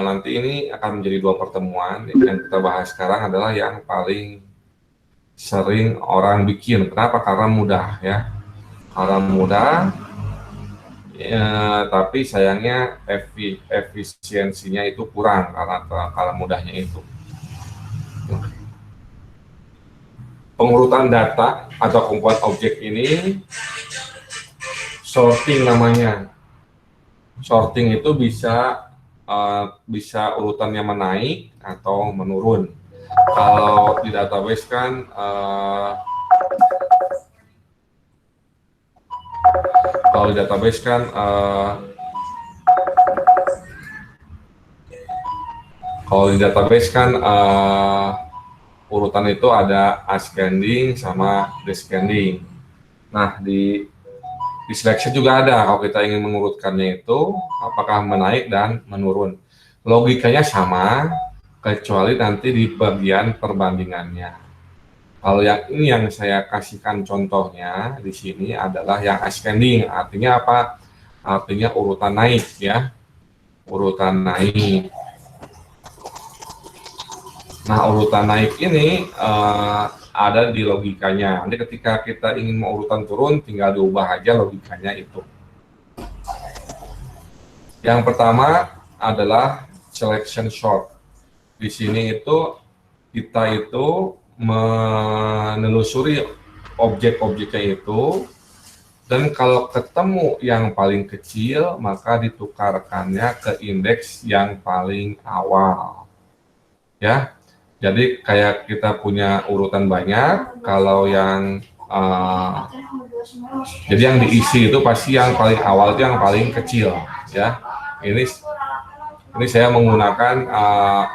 nanti ini akan menjadi 2 pertemuan. Yang kita bahas sekarang adalah yang paling sering orang bikin. Kenapa? Karena mudah ya. Karena mudah, tapi sayangnya efisiensinya itu kurang karena mudahnya itu. Pengurutan data atau komponen objek ini sorting namanya. Sorting itu bisa urutannya menaik atau menurun. Kalau di database kan urutan itu ada ascending sama descending. Nah, di selection juga ada, kalau kita ingin mengurutkannya itu apakah menaik dan menurun. Logikanya sama, kecuali nanti di bagian perbandingannya. Kalau yang ini yang saya kasihkan contohnya di sini adalah yang ascending, artinya apa? Artinya urutan naik ya, urutan naik. Nah, urutan naik ini ada di logikanya. Nanti ketika kita ingin mau urutan turun, tinggal diubah aja logikanya itu. Yang pertama adalah selection sort. Di sini itu kita itu menelusuri objek-objeknya itu, dan kalau ketemu yang paling kecil, maka ditukarkannya ke indeks yang paling awal. Ya. Jadi kayak kita punya urutan banyak, kalau yang jadi yang diisi itu pasti yang paling awal itu yang paling kecil, ya. Ini saya menggunakan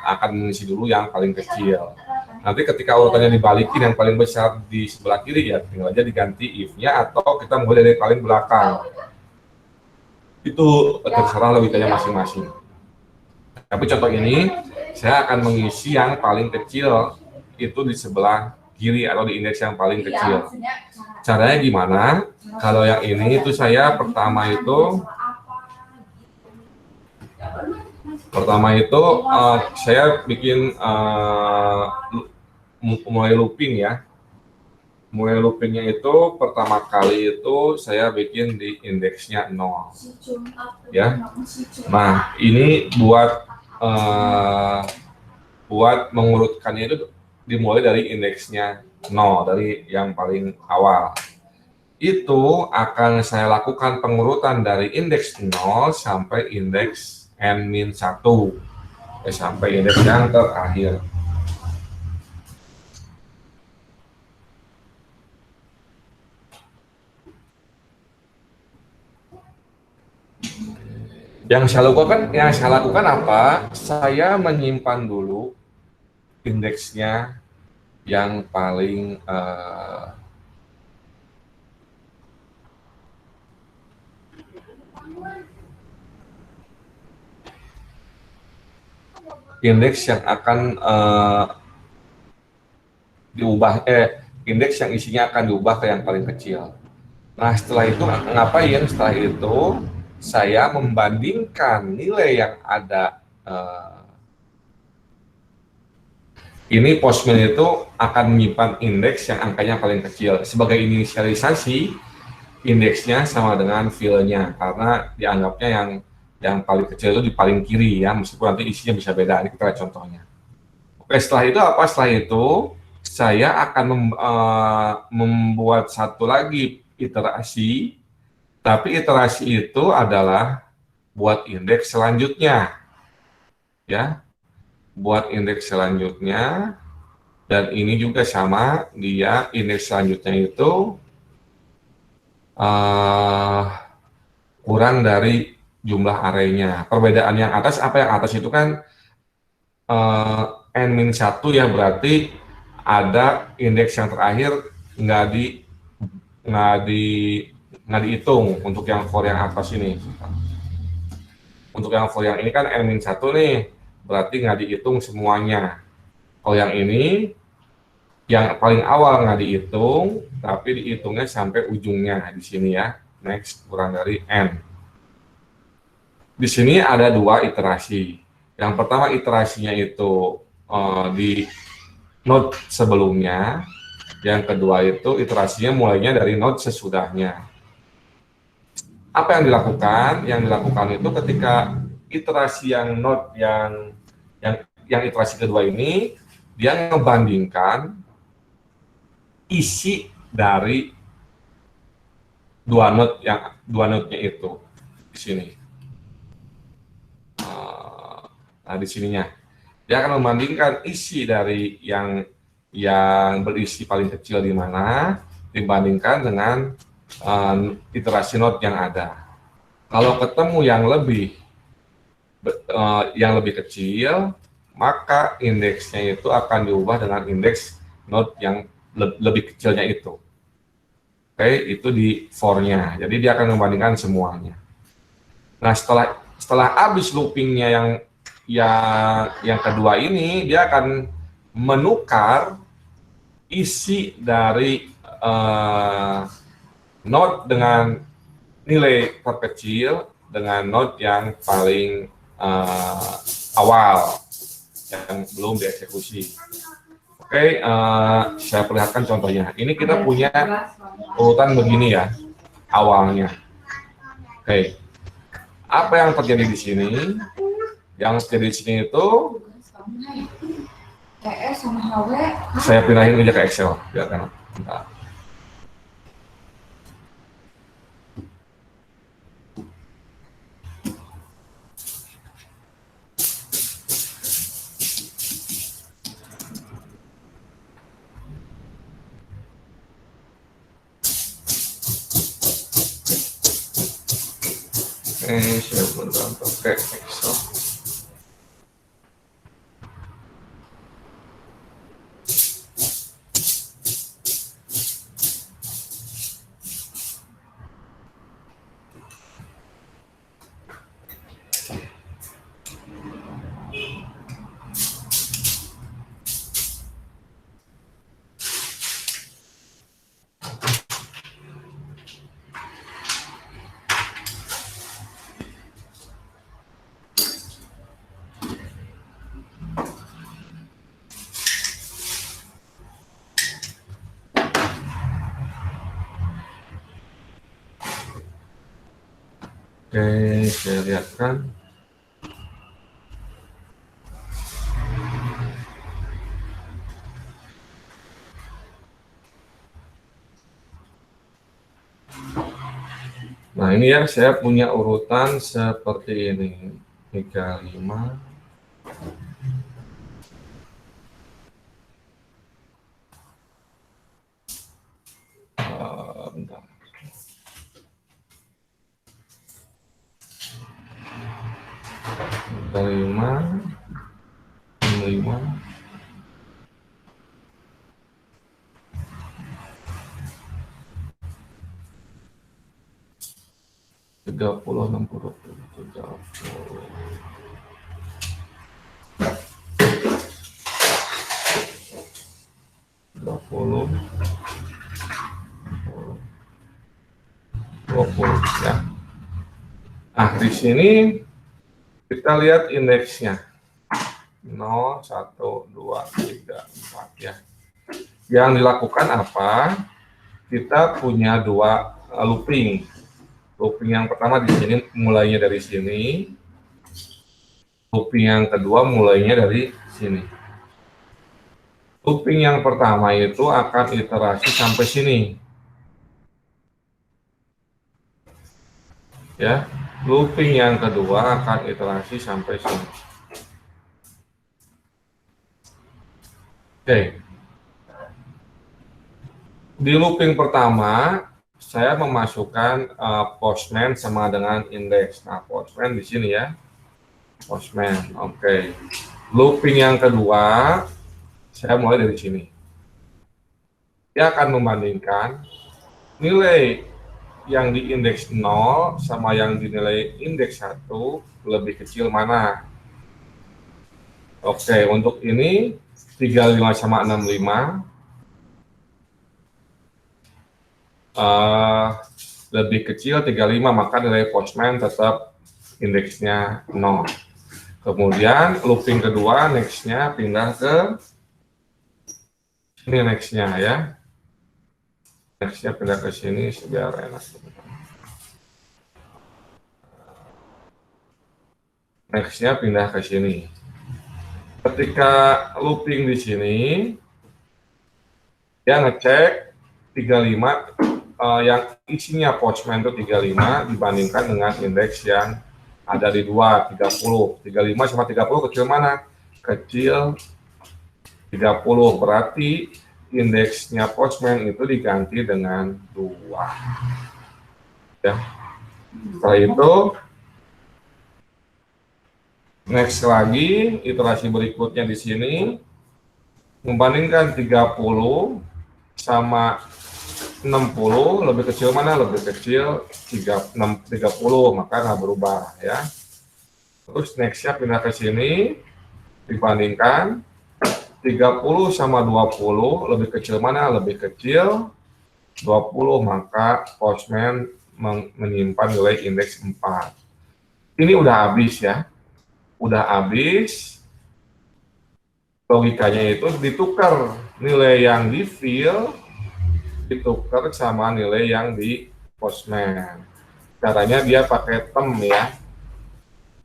akan mengisi dulu yang paling kecil. Nanti ketika urutannya dibalikin yang paling besar di sebelah kiri ya tinggal aja diganti if-nya atau kita mulai dari paling belakang. Itu terserah logikanya masing-masing. Tapi contoh ini saya akan mengisi yang paling kecil itu di sebelah kiri atau di indeks yang paling kecil. Caranya gimana? Kalau yang ini itu saya pertama itu saya bikin mulai looping ya. Mulai loopingnya itu pertama kali itu saya bikin di indeksnya 0 ya. Nah, ini buat mengurutkannya itu dimulai dari indeksnya 0, dari yang paling awal. Itu akan saya lakukan pengurutan dari indeks 0 sampai indeks n-1, sampai indeks yang terakhir. Yang saya lakukan apa? Saya menyimpan dulu indeksnya yang paling indeks yang akan indeks yang isinya akan diubah ke yang paling kecil. Nah, setelah itu ngapain? Setelah itu saya membandingkan nilai yang ada. Ini Postman itu akan menyimpan indeks yang angkanya paling kecil. Sebagai inisialisasi, indeksnya sama dengan filenya, karena dianggapnya yang paling kecil itu di paling kiri ya, meskipun nanti isinya bisa beda. Ini kita lihat contohnya. Oke, setelah itu apa? Setelah itu saya akan membuat satu lagi iterasi, tapi iterasi itu adalah buat indeks selanjutnya, ya, buat indeks selanjutnya, dan ini juga sama, dia indeks selanjutnya itu kurang dari jumlah arraynya. Perbedaan yang atas apa? Yang atas itu kan n-1 ya, berarti ada indeks yang terakhir nggak dihitung untuk yang for yang atas ini. Untuk yang for yang ini kan n-1 nih, berarti nggak dihitung semuanya. Kalau yang ini, yang paling awal nggak dihitung, tapi dihitungnya sampai ujungnya di sini ya. Next kurang dari n. Di sini ada dua iterasi. Yang pertama iterasinya itu di node sebelumnya, yang kedua itu iterasinya mulainya dari node sesudahnya. Apa yang dilakukan? Yang dilakukan itu ketika iterasi yang node yang iterasi kedua ini, dia membandingkan isi dari dua node-nya itu di sini. Nah, di sininya dia akan membandingkan isi dari yang berisi paling kecil di mana dibandingkan dengan iterasi node yang ada. Kalau ketemu yang lebih kecil, maka indeksnya itu akan diubah dengan indeks node yang lebih kecilnya itu. Oke, itu di for-nya. Jadi dia akan membandingkan semuanya. Nah, setelah habis loopingnya yang kedua ini, dia akan menukar isi dari node dengan nilai terkecil dengan node yang paling awal yang belum dieksekusi. Oke, saya perlihatkan contohnya. Ini kita punya urutan begini ya, awalnya. Oke, apa yang terjadi di sini? Yang terjadi di sini itu saya pindahin aja ke Excel, biar kan. Bentar. Saya bergantung ke Excel. Oke, saya lihatkan. Nah, ini ya, saya punya urutan seperti ini. 35. Bentar. 5, 5, 30, 60, 30. Ya. Nah, di sini kita lihat indeksnya 0, 1, 2, 3, 4 ya. Yang dilakukan apa? Kita punya dua looping. Looping yang pertama di sini mulainya dari sini. Looping yang kedua mulainya dari sini. Looping yang pertama itu akan iterasi sampai sini. Ya, looping yang kedua akan iterasi sampai sini. Oke. Di looping pertama, saya memasukkan postman sama dengan indeks. Nah, postman di sini ya. Postman, oke. Looping yang kedua, saya mulai dari sini. Dia akan membandingkan nilai yang di indeks 0 sama yang dinilai indeks 1 lebih kecil mana. Oke, untuk ini 35 sama 65 lebih kecil 35, maka nilai postman tetap indeksnya 0. Kemudian looping kedua, nextnya pindah ke ini nextnya ya. Nextnya pindah ke sini biar enak. Nextnya pindah ke sini. Ketika looping di sini, dia ngecek 35 yang isinya Postman itu 35 dibandingkan dengan indeks yang ada di 2, 30. 35 sama 30 kecil mana? Kecil 30, berarti indeksnya Postman itu diganti dengan 2. Ya. Setelah itu, next lagi, iterasi berikutnya di sini, membandingkan 30 sama 60, lebih kecil mana? Lebih kecil 30, maka nggak berubah ya. Terus nextnya pindah ke sini, dibandingkan 30 sama 20, lebih kecil mana? Lebih kecil 20, maka Postman menyimpan nilai indeks 4. Ini udah habis ya. Udah habis, logikanya itu ditukar nilai yang di fill ditukar sama nilai yang di Postman. Caranya dia pakai term ya.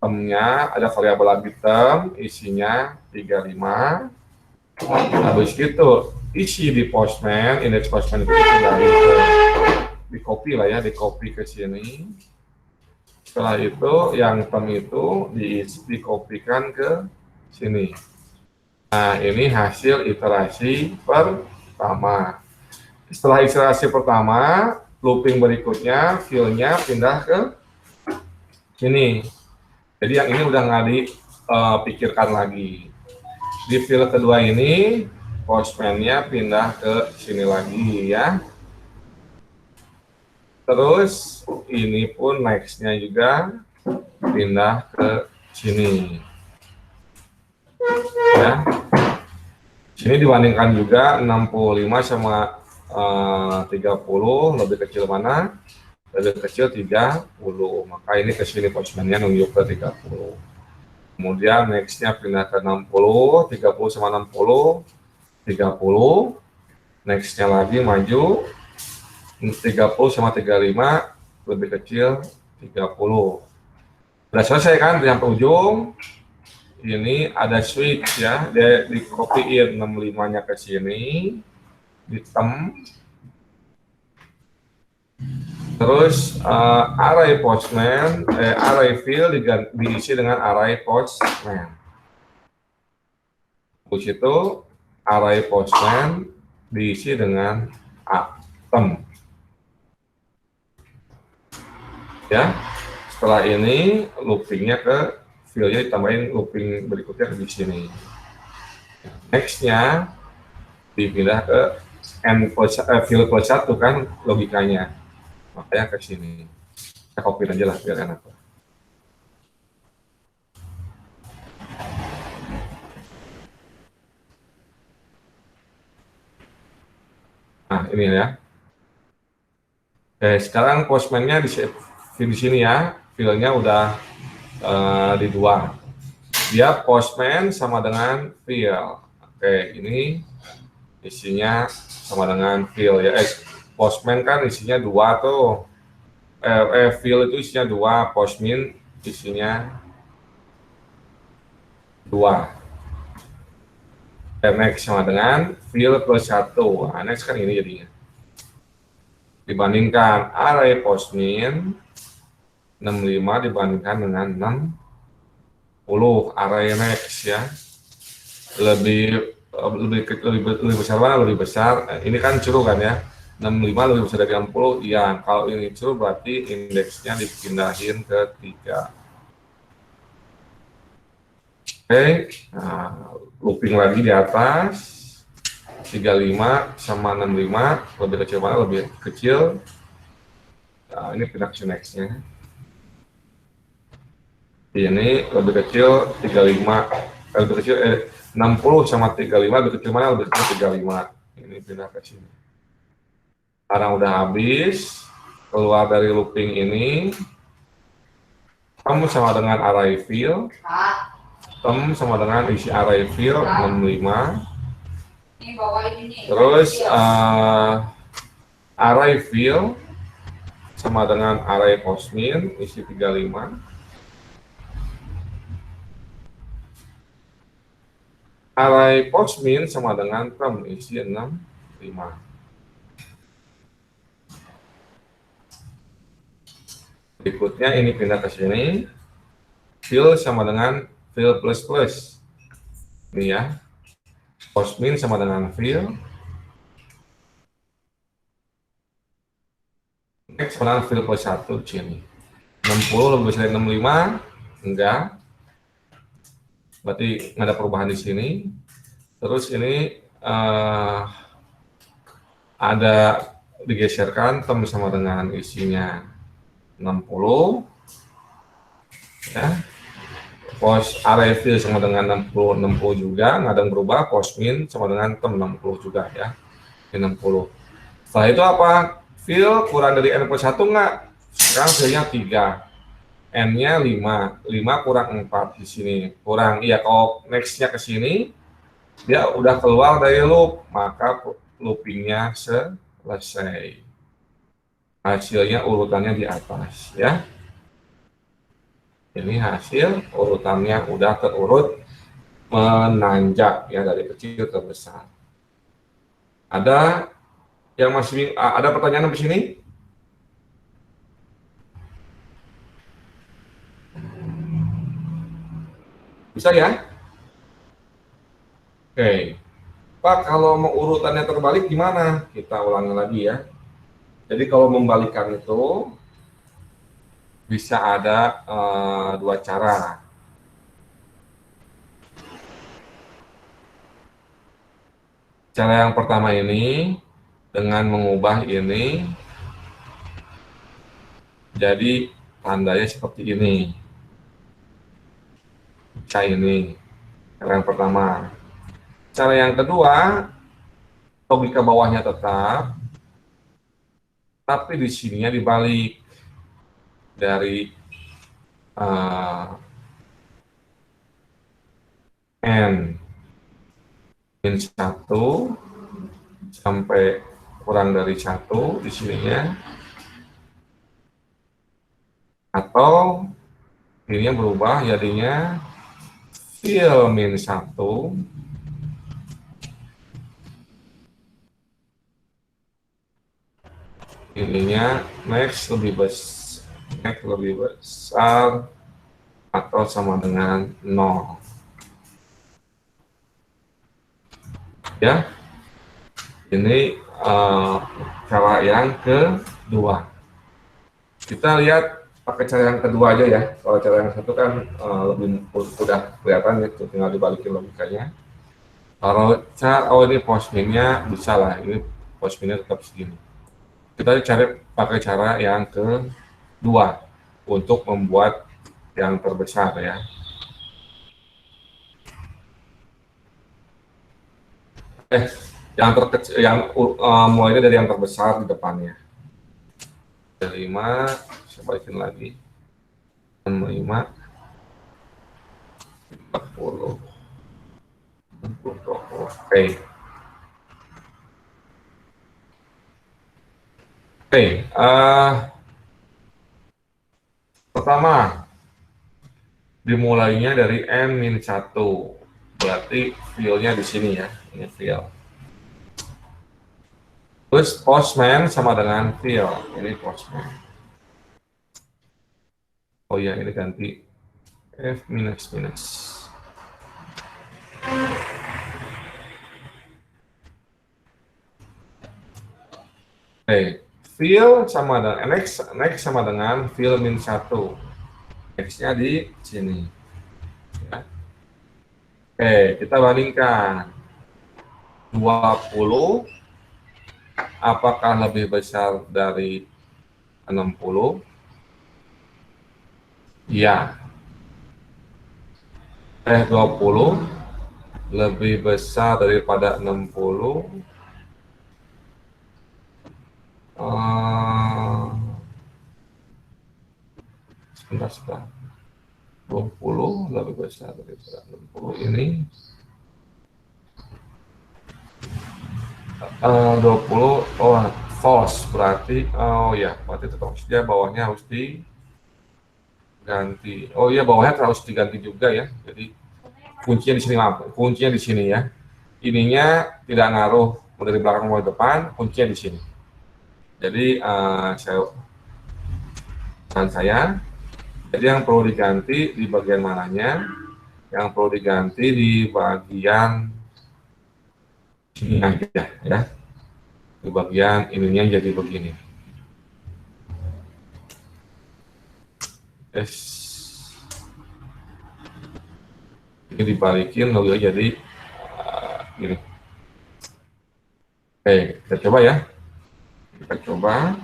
Termnya ada variabel lagi term, isinya 35. Habis itu isi di Postman, indeks Postman itu di copy lah ya, di copy ke sini. Setelah itu yang term itu dikopikan ke sini. Nah, ini hasil iterasi pertama. Setelah iterasi pertama, looping berikutnya, fill-nya pindah ke sini. Jadi yang ini udah nggak dipikirkan lagi. Di fill kedua ini, Postman-nya pindah ke sini lagi ya. Terus ini pun next-nya juga pindah ke sini. Ya. Sini dibandingkan juga 65 sama 30, lebih kecil mana? Lebih kecil 30, maka ini ke sini Postman-nya nunjuk ke 30. Kemudian next-nya pindah ke 60, 30 sama 60, 30. Next-nya lagi maju, 30 sama 35, lebih kecil 30. Udah selesai kan sampai ujung. Ini ada switch ya, dia di copy-in 65-nya ke sini, di tem, terus array Postman, array fill diisi dengan array Postman. Terus itu array Postman diisi dengan tem. Ya, setelah ini loopingnya ke fill-nya ditambahin looping berikutnya di sini. Next-nya dipindah ke fill plus 1 kan logikanya, makanya ke sini. Saya copy aja lah biar enak. Nah ini ya. Oke, sekarang Postman-nya di sini ya, fill-nya udah di 2. Dia Postman sama dengan fill. Oke, ini isinya sama dengan fill ya. Postman kan isinya 2 tuh. Fill itu isinya 2, Postman isinya 2. Next sama dengan fill plus 1. Nah, next kan ini jadinya. Dibandingkan array Postman 65 dibandingkan dengan 60, array next ya. Lebih besar mana? Lebih besar. Ini kan curu kan ya. 65 lebih besar dari 60. Iya, kalau ini curu berarti indeksnya dipindahin ke 3. Oke, nah, looping lagi di atas. 35 sama 65, lebih kecil mana? Lebih kecil. Nah, ini pindah ke next-nya. Ini lebih kecil 35, lebih kecil 60 sama 35, lebih kecil mana? Lebih kecil 35. Ini pindah ke sini. Sekarang udah habis, keluar dari looping ini. Tem sama dengan array fill. Tem sama dengan isi array fill 65. Terus array fill sama dengan array postmin isi 35. Array postmin sama dengan tem isi 65. Berikutnya ini pindah ke sini. Fill sama dengan fill plus plus. Ini ya. Postmin sama dengan fill. Next sama dengan fill plus 1 di sini. 60 lebih besar dari 65? Enggak. Berarti nggak ada perubahan di sini. Terus ini ada digeserkan tem sama dengan isinya 60 ya. Post array fill sama dengan 60 juga, nggak ada yang berubah. Postmin sama dengan tem 60 juga ya. Ini 60. Setelah itu apa? Fill kurang dari n plus 1 nggak? Sekarang fillnya 3. N-nya 5. 5 kurang 4 di sini. Kurang. Iya, kalau next-nya ke sini dia udah keluar dari loop, maka loopingnya selesai. Hasilnya urutannya di atas ya. Ini hasil urutannya udah terurut menanjak ya dari kecil ke besar. Ada yang masih ada pertanyaan di sini? Bisa ya? Oke. Pak, kalau mau urutannya terbalik gimana? Kita ulangi lagi ya. Jadi kalau membalikkan itu bisa ada dua cara. Cara yang pertama ini dengan mengubah ini jadi tandanya seperti ini. Cara ini. Cara yang pertama. Cara yang kedua, logika bawahnya tetap, tapi di sininya dibalik dari n min 1 sampai kurang dari 1 di sininya, atau ininya berubah jadinya fill min 1 ininya max lebih besar atau sama dengan 0 ya. Ini cara yang kedua. Kita lihat pakai cara yang kedua aja ya. Kalau cara yang satu kan lebih udah kelihatan ya, tinggal dibalikin logikanya. Kalau cara ini postminnya bisa lah, ini postminnya tetap segini. Kita cari pakai cara yang kedua untuk membuat yang terbesar ya. Yang terkecil, mulainya dari yang terbesar di depannya. 5, saya balikin lagi. 5, 40. Oke. Pertama, dimulainya dari n-1. Berarti fill-nya di sini ya, ini fill. Terus postman sama dengan fill, ini postman. Oh ya, ini ganti f minus minus. Fill sama dengan next sama dengan fill min 1. X-nya di sini. Ya. Kita bandingkan. 20 apakah lebih besar dari 60? Iya. 20 lebih besar daripada 60. Sebentar. 20 lebih besar daripada 60 ini. 20, oh false, berarti, oh ya, berarti tetap saja bawahnya harus diganti. Oh iya, bawahnya harus diganti juga ya. Jadi kuncinya di sini, maaf, kuncinya di sini ya. Ininya tidak ngaruh dari belakang mau depan, kuncinya di sini. Jadi saran saya, jadi yang perlu diganti di bagian mananya? Yang perlu diganti di bagian sini aja ya. Di bagian ininya jadi begini. Ini dibalikin lalu jadi gini. Oke, kita coba ya. Kita coba.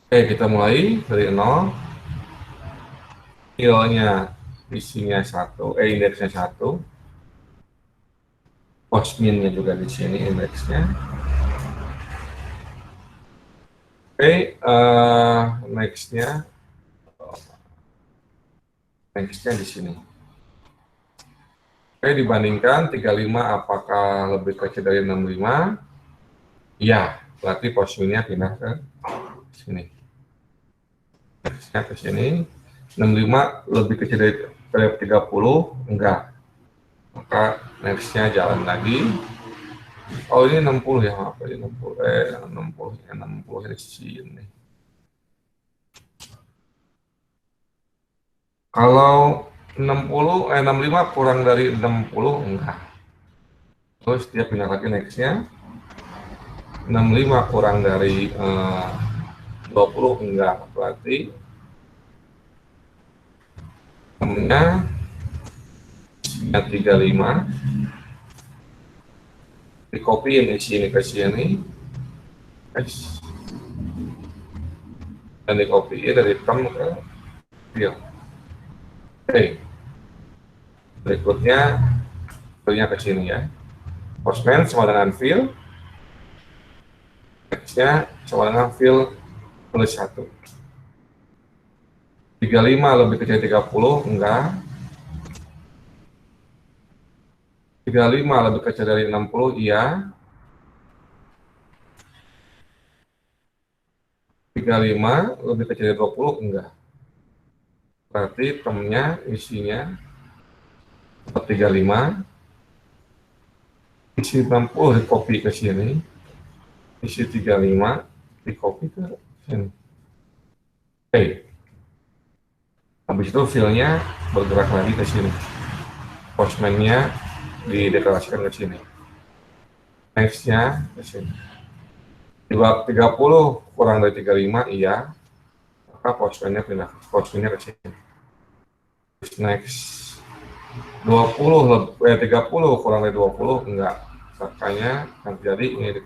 Oke, kita mulai dari 0. Nilainya isinya 1, indeksnya 1. Postminnya juga di sini indeksnya. Oke, nextnya di sini. Oke, dibandingkan 35 apakah lebih kecil dari 65? Iya, berarti postminnya pindah ke sini. Nextnya ke sini. 65 lebih kecil dari 30? Enggak. Maka nextnya jalan lagi. Oh, ini 60 ya, maaf, ini 60, 60 di sini. Kalau 65 kurang dari 60, enggak. Terus dia pindah lagi nextnya. 65 kurang dari 20, enggak. Berarti temennya 35. Dikopiin isi ini ke sini. Dan dikopiin dari tem ke fill. Oke. Berikutnya fillnya ke sini ya. Postman sama dengan fill. Nextnya sama dengan fill plus 1. 35 lebih kecil 30? Enggak. 35 lebih kecil dari 60? Iya. 35 lebih kecil dari 20? Enggak. Berarti temennya isinya 35. Isi 60 di copy ke sini. Isi 35 di copy ke sini. Oke. Habis itu fillnya bergerak lagi ke sini. Postman-nya dideklarasikan ke sini. Next-nya ke sini. 30 kurang dari 35, iya. Maka postman-nya pindah. Postman-nya ke sini. Next. 30 kurang dari 20, enggak. Makanya akan terjadi ini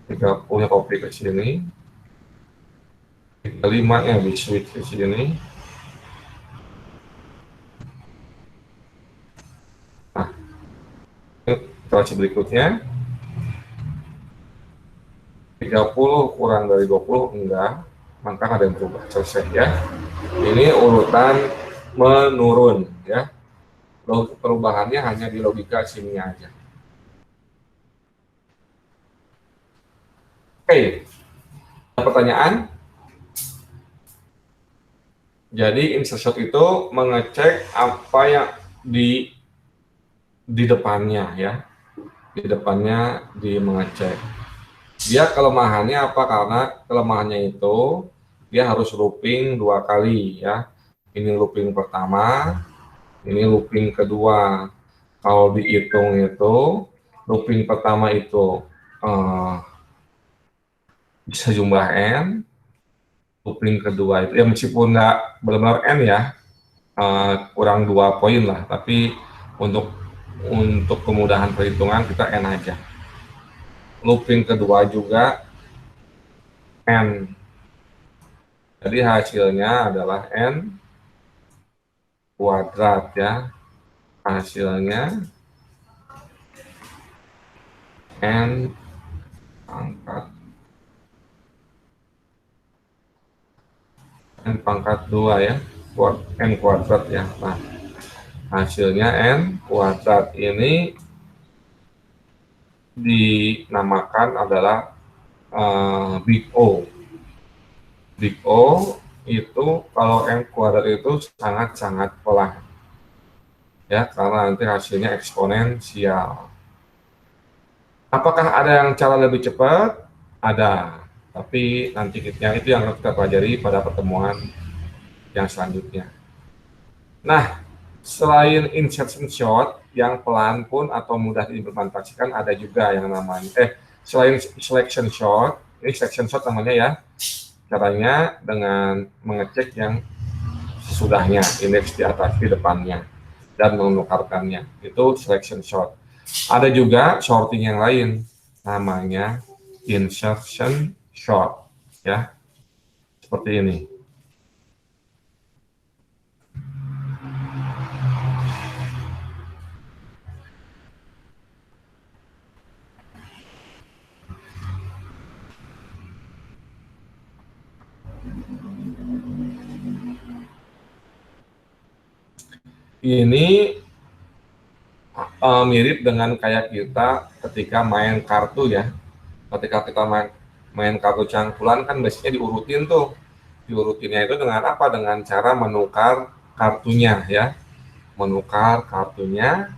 30-nya copy ke sini. 35-nya di switch ke sini. Nah, iterasi berikutnya 30 kurang dari 20, enggak, maka ada yang berubah. Selesai ya. Ini urutan menurun ya. Perubahannya hanya di logika sini aja. Oke, ada pertanyaan? Jadi insert itu mengecek apa yang di depannya ya. Di depannya mengecek. Dia kelemahannya apa? Karena kelemahannya itu dia harus looping 2 kali ya. Ini looping pertama, ini looping kedua. Kalau dihitung itu looping pertama itu bisa jumlah n, looping kedua itu ya meskipun nggak benar-benar n ya, kurang 2 poin lah, tapi untuk kemudahan perhitungan kita n aja. looping kedua juga N. Jadi hasilnya adalah N kuadrat ya. Hasilnya N pangkat N pangkat 2 ya. N kuadrat ya. Nah, hasilnya N kuadrat ini dinamakan adalah Big O. Big O itu kalau N kuadrat itu sangat-sangat pelan ya, karena nanti hasilnya eksponensial. Apakah ada yang cara lebih cepat? Ada, tapi nanti itu yang kita pelajari pada pertemuan yang selanjutnya. Nah, selain insertion shot yang pelan pun atau mudah diimplementasikan, ada juga yang namanya selain selection shot, ini selection shot namanya ya. Caranya dengan mengecek yang sesudahnya, indeks di atas, di depannya, dan menukarkannya. Itu selection shot. Ada juga sorting yang lain, namanya insertion shot. Ya, seperti ini. Ini mirip dengan kayak kita ketika main kartu ya. Ketika kita main kartu cangkulan kan biasanya diurutin tuh. Diurutinnya itu dengan apa? Dengan cara menukar kartunya ya. Menukar kartunya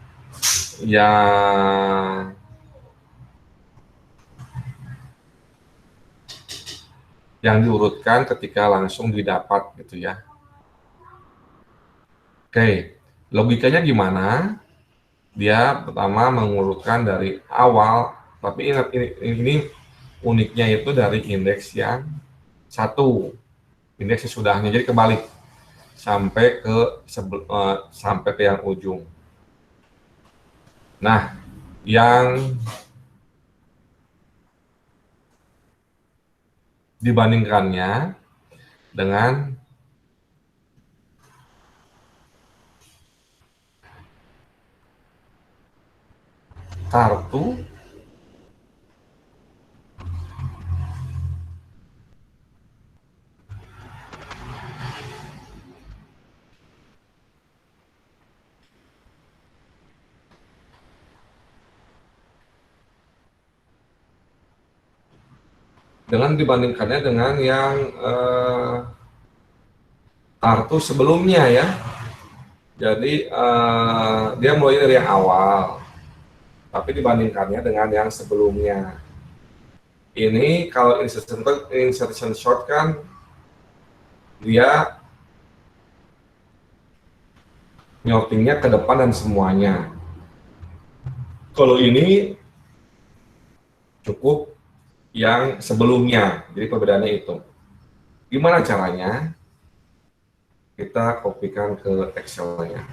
yang diurutkan ketika langsung didapat gitu ya. Oke, logikanya gimana? Dia pertama mengurutkan dari awal, tapi ingat ini uniknya itu dari indeks yang satu, indeks sesudahnya, jadi kebalik sampai ke yang ujung. Nah, yang dibandingkannya dengan kartu dibandingkannya dengan yang kartu sebelumnya ya. Jadi dia mulai dari yang awal, tapi dibandingkannya dengan yang sebelumnya. Ini kalau insertion short kan dia nyortingnya ke depan dan semuanya. Kalau ini cukup yang sebelumnya, jadi perbedaannya itu. Gimana caranya? Kita kopikan ke Excel-nya.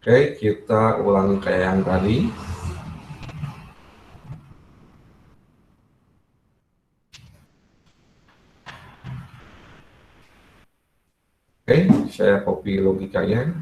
Oke, kita ulangi kayak yang tadi. Oke, saya copy logikanya.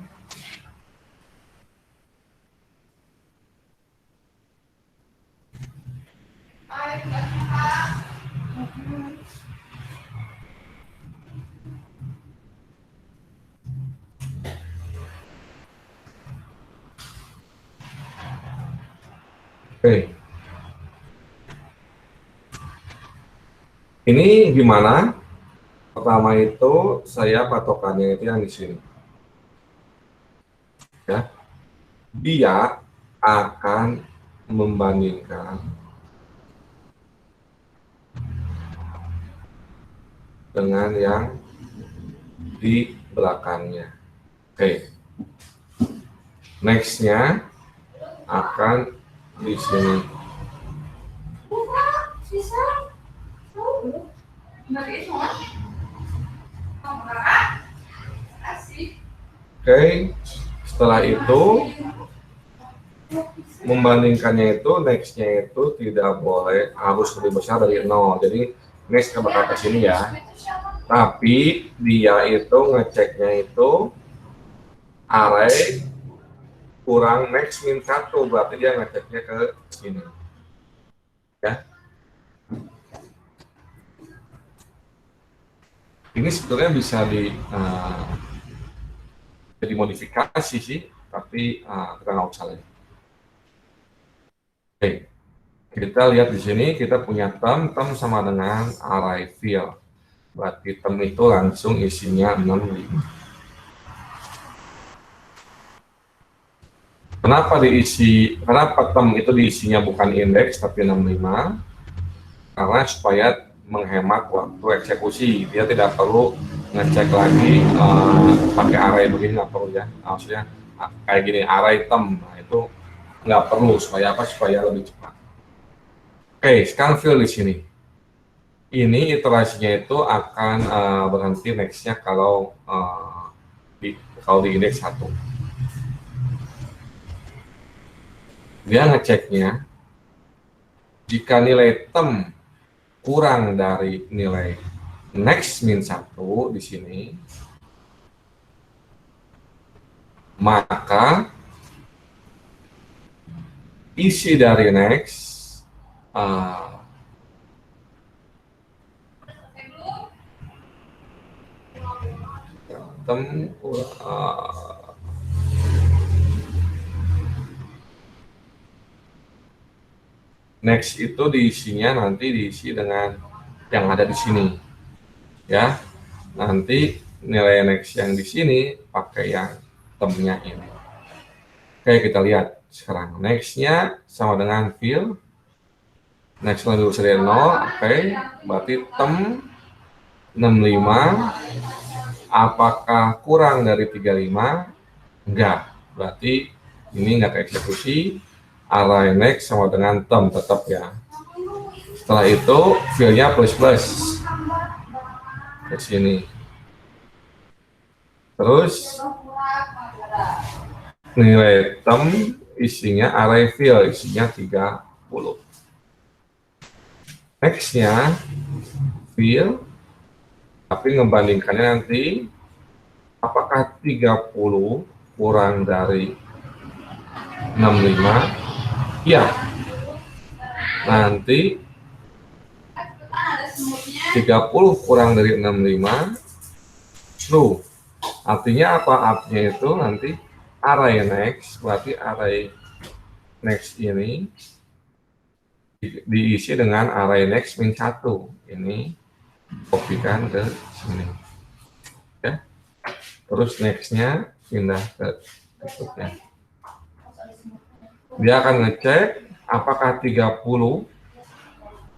Oke. Ini gimana? Pertama itu saya patokannya itu yang di sini. Ya. Dia akan membandingkan dengan yang di belakangnya. Oke. Next-nya akan di sini. Oke, setelah itu membandingkannya itu next-nya itu tidak boleh harus lebih besar dari 0. Jadi next bakal ke sini ya. Tapi dia itu ngeceknya itu array kurang next min 1, berarti dia ngeceknya ke sini. Ya. Ini sebetulnya bisa jadi modifikasi sih, tapi kita nggak usah lagi. Oke, kita lihat di sini kita punya term sama dengan array fill. Berarti term itu langsung isinya 65. Kenapa term itu diisinya bukan indeks tapi 65? Karena supaya menghemat waktu eksekusi, dia tidak perlu ngecek lagi pakai array begini, nggak perlu ya. Maksudnya kayak gini array term, nah itu nggak perlu, supaya apa? Supaya lebih cepat. Oke, sekarang fill di sini. Ini iterasinya itu akan berhenti nextnya kalau di indeks 1. Dia ngeceknya jika nilai term kurang dari nilai next min 1 di sini, maka isi dari next next itu diisinya nanti diisi dengan yang ada di sini, ya. Nanti nilai next yang di sini pakai yang termnya ini. Oke, kita lihat sekarang nextnya sama dengan fill. Next lebih besar dari 0, oke. Berarti term 65 apakah kurang dari 35? Enggak. Berarti ini enggak keeksekusi. Array next sama dengan term tetap ya. Setelah itu fill-nya plus ke sini. Terus nilai term isinya array fill isinya 30. Next-nya fill, tapi ngebandingkannya nanti apakah 30 kurang dari 65? Ya, nanti 30 kurang dari 65 true. Artinya apa? Artinya itu nanti array next, berarti array next ini diisi dengan array next min 1. Ini kopikan ke sini. Ya. Terus next-nya pindah ke berikutnya. Dia akan ngecek apakah 30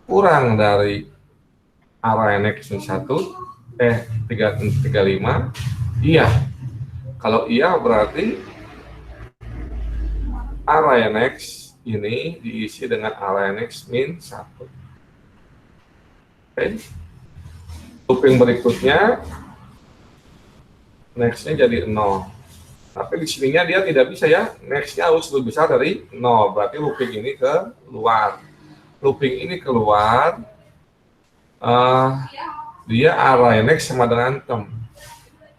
kurang dari array next min 1, 35. Iya. Kalau iya berarti array next ini diisi dengan array next min 1. Oke. Looping berikutnya next-nya jadi 0. Tapi di sininya dia tidak bisa ya, next-nya harus lebih besar dari 0. Berarti looping ini keluar. Looping ini keluar, dia array next sama dengan term.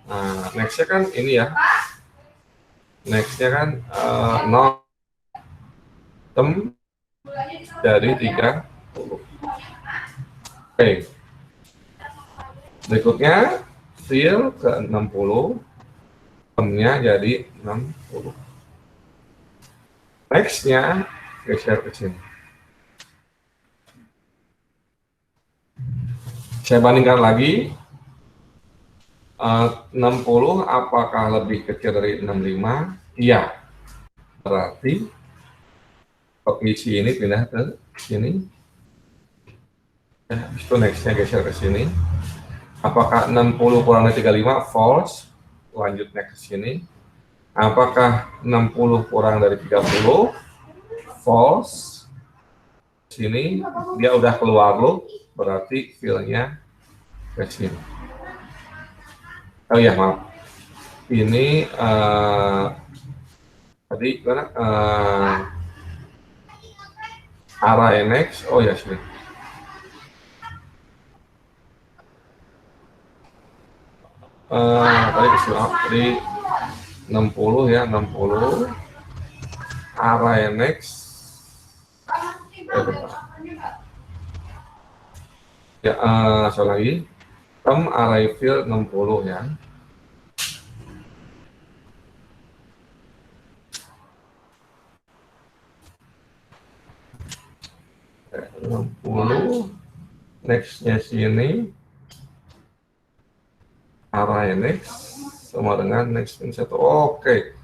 Nah, next-nya kan ini ya. Next-nya kan 0. Term dari 30. Oke. Berikutnya fill ke 60. Termnya jadi 60. Next-nya geser ke sini. Saya bandingkan lagi. 60 apakah lebih kecil dari 65? Iya. Berarti isi ini pindah ke sini. Habis itu next-nya geser ke sini. Apakah 60 kurang dari 35? False. Lanjut next ke sini. Apakah 60 kurang dari 30? False. Sini dia udah keluar loop, berarti fill-nya ke sini. Oh ya, maaf. Ini tadi mana array next. Oh ya, sini. Tadi 60 ya, 60 array next. Ya, sekali lagi array fill 60 ya. 60 next-nya sini array next sama dengan next pin 1. Oke.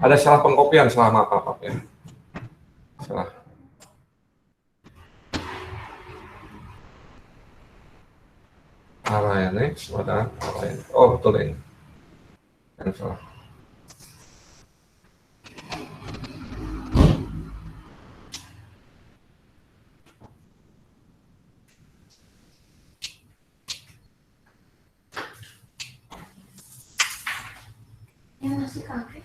Ada salah pengkopian, salah apa ya? Salah. Array next pada array. Oh, betul ini. Yang salah. Yang masih kaget.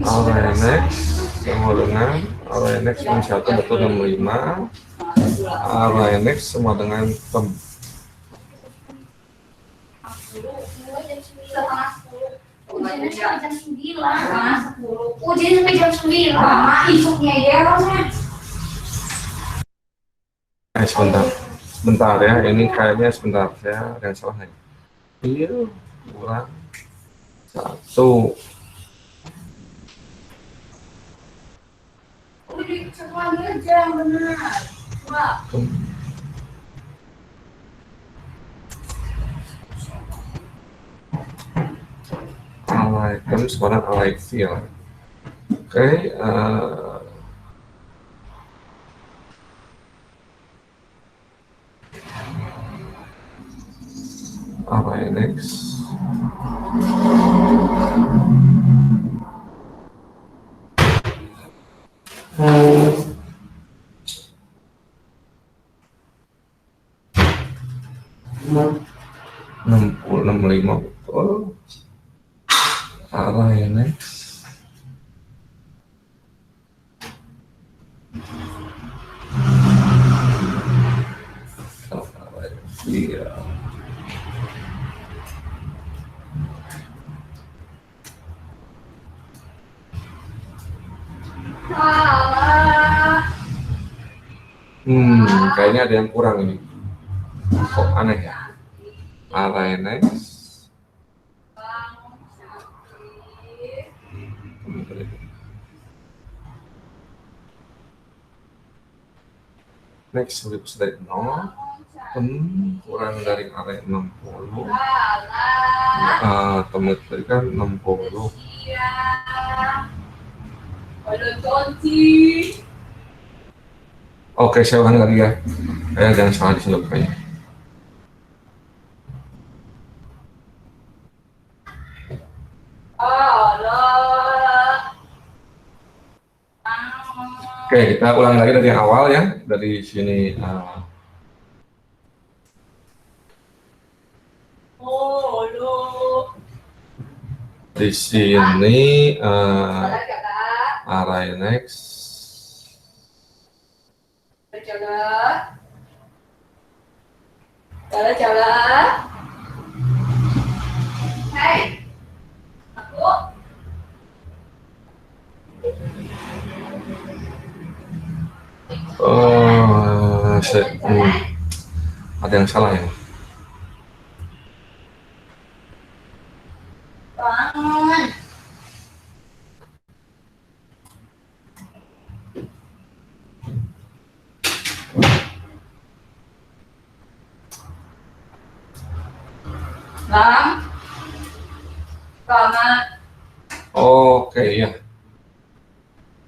Array next sama dengan array next min 1 betul 65. Array next sama dengan tem. Ujiannya sampai jam 9. Ujiannya sampai jam 9. Isuknya ya, Sebentar ya, ini kayaknya sebentar saya ada yang salah nih. Iya, kurang 1. Udah satu lagi aja yang benar. Array tem sekarang array fill. Oke, array next. Enam puluh 65 betul. Array next. Array fill. Kayaknya ada yang kurang ini. Kok aneh ya? Array next. Next lebih dari 0. Kurang dari array 60. Temen tadi kan 60. Oke, saya ulangi lagi ya. Jangan salah di sini kayaknya. Oke, kita ulang lagi dari awal ya. Dari sini. Di sini array next. Jalan. Hey, aku. Ada yang salah ya. Bangun. Oke ya.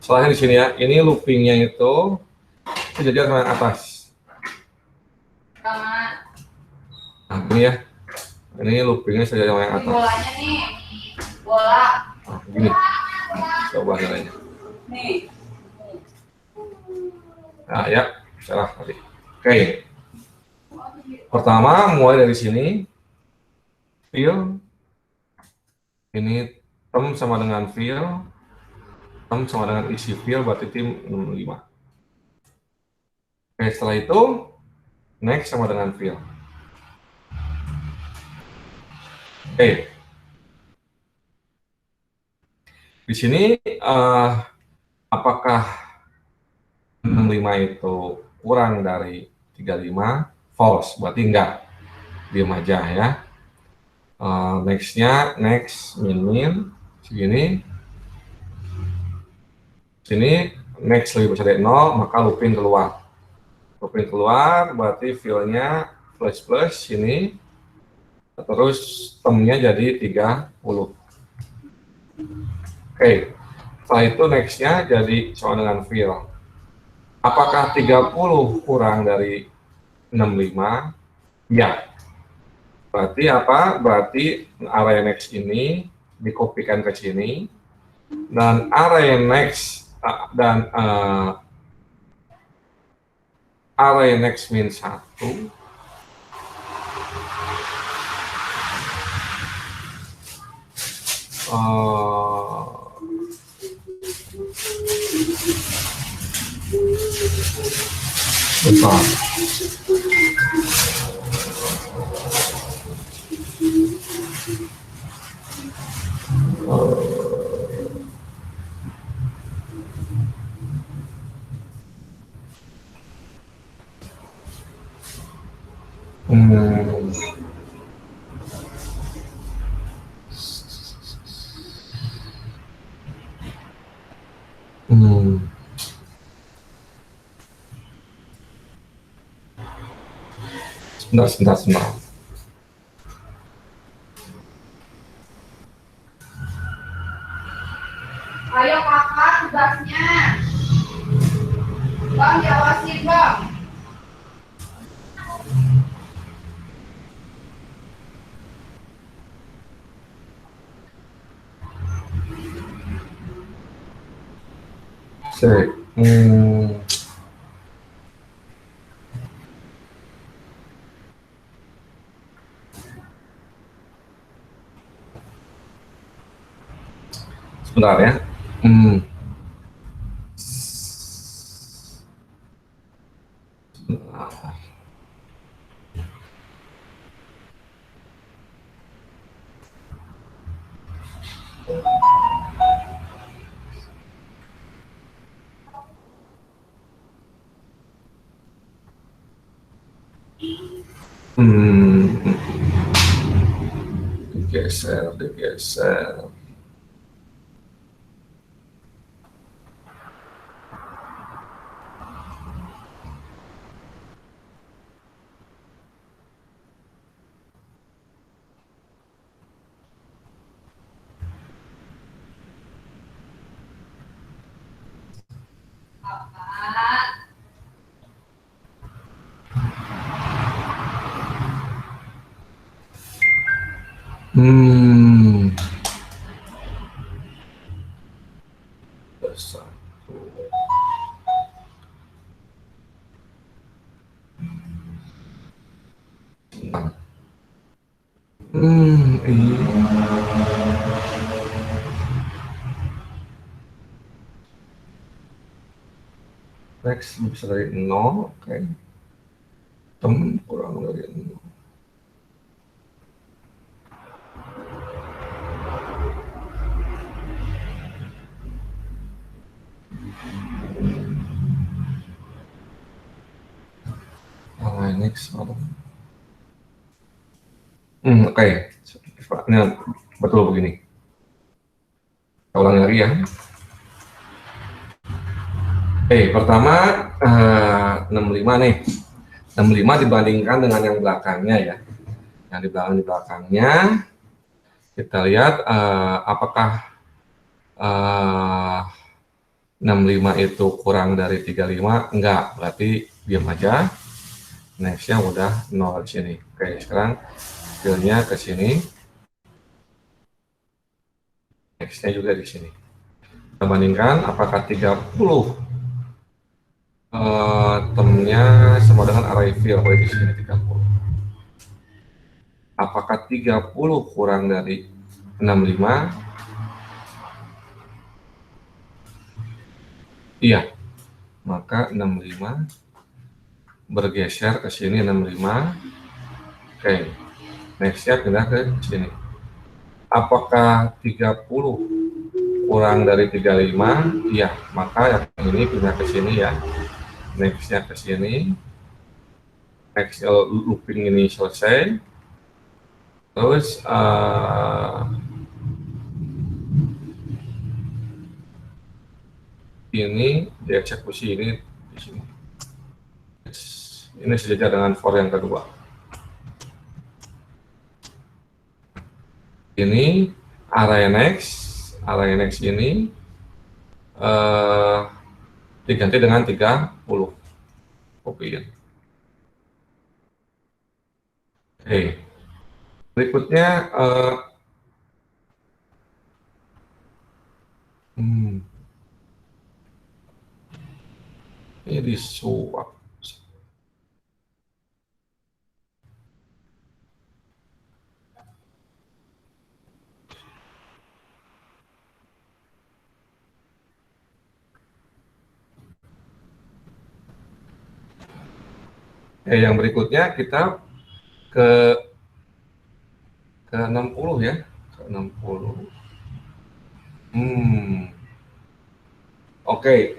Soalnya di sini ya, ini loopingnya itu sejajar sama yang atas. Sama Nah, ini ya. Ini loopingnya sejajar sama yang atas. bolanya nih. Bola. Nah, gini. Coba caranya. Nih. Nah, ya. Salah tadi. Oke. Pertama, mulai dari sini. Fill. Ini tem sama dengan fill. Tem sama dengan isi fill, berarti tim 65. Oke, setelah itu, next sama dengan fill. Oke. Di sini, apakah 65 itu kurang dari 35? False, berarti enggak. Diam aja ya. Next-nya, next, min, segini. Sini, next lebih besar dari 0, maka looping keluar. Looping keluar, berarti fill-nya plus, sini. Terus temnya jadi 30. Oke, setelah itu next-nya jadi sama dengan fill. Apakah 30 kurang dari 65? Ya. Berarti apa? Berarti array next ini dikopikan ke sini, dan array next array next min 1 besar. Sebentar. Ayo kakak tugasnya. Bang diawasin bang. Sebentar ya. Digeser. Besar. Iya. Next bisa dari 0, oke. Tem kurang dari 0. Next. Oke. Ini betul begini. Kita ulang lagi ya. Pertama 65 nih. 65 dibandingkan dengan yang belakangnya ya. Yang di belakangnya kita lihat apakah 65 itu kurang dari 35, enggak, berarti diam aja. Nextnya udah 0 di sini. Oke, sekarang fillnya ke sini. Nextnya juga di sini. Kita bandingkan apakah 30 termnya sama dengan array fill. Boleh di sini 30. Apakah 30 kurang dari 65? Iya, maka 65 bergeser ke sini 65. Oke, nextnya pindah ke sini. Apakah 30 kurang dari 35? Iya, maka yang ini pindah ke sini ya. Nextnya ke sini. Next looping ini selesai. Terus ini dieksekusi ini di sini. Ini sejajar dengan for yang kedua. Ini array next ini diganti dengan 30. Kopiin. Oke. Berikutnya ini disuap. Yang berikutnya kita ke 60 ya, ke 60. Oke,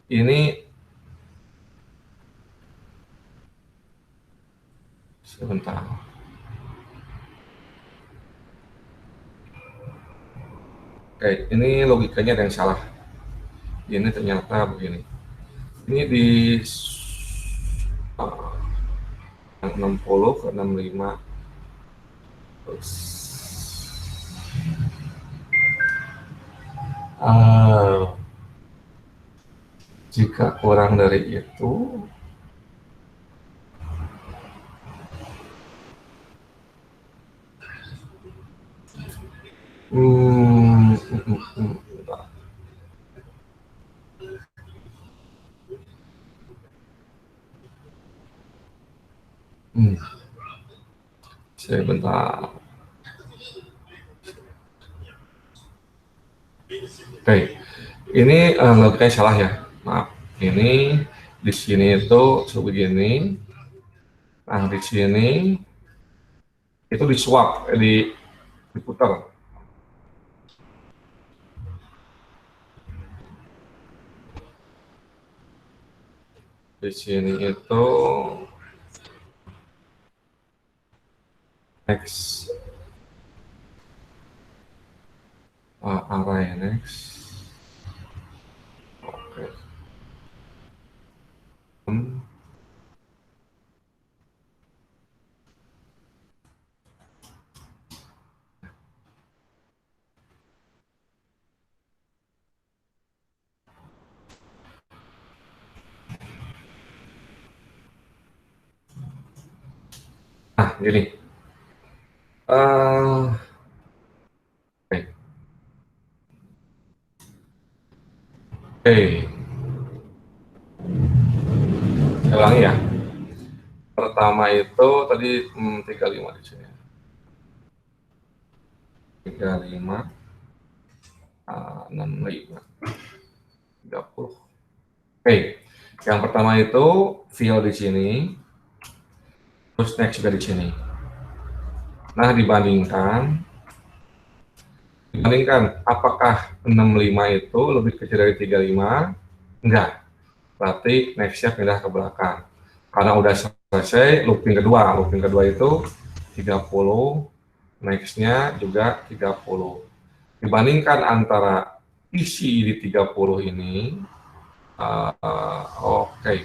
ini sebentar. Oke, ini logikanya ada yang salah. Ini ternyata begini. Ini di 60 ke 65. Jika kurang dari itu, sebentar. Oke, ini logikanya salah ya. Maaf. Ini di sini itu sebegini. Nah, di sini itu disuap, diputar. Di sini itu X array next. Oke. Nah, gini. Oke. Saya ulangi ya. Pertama itu tadi 35 di sini. 35, 65, 30. Oke, yang pertama itu fill di sini, terus next juga di sini. Nah, dibandingkan apakah 65 itu lebih kecil dari 35? Enggak. Berarti next-nya pindah ke belakang. Karena udah selesai looping kedua. Looping kedua itu 30, next-nya juga 30. Dibandingkan antara isi di 30 ini, oke.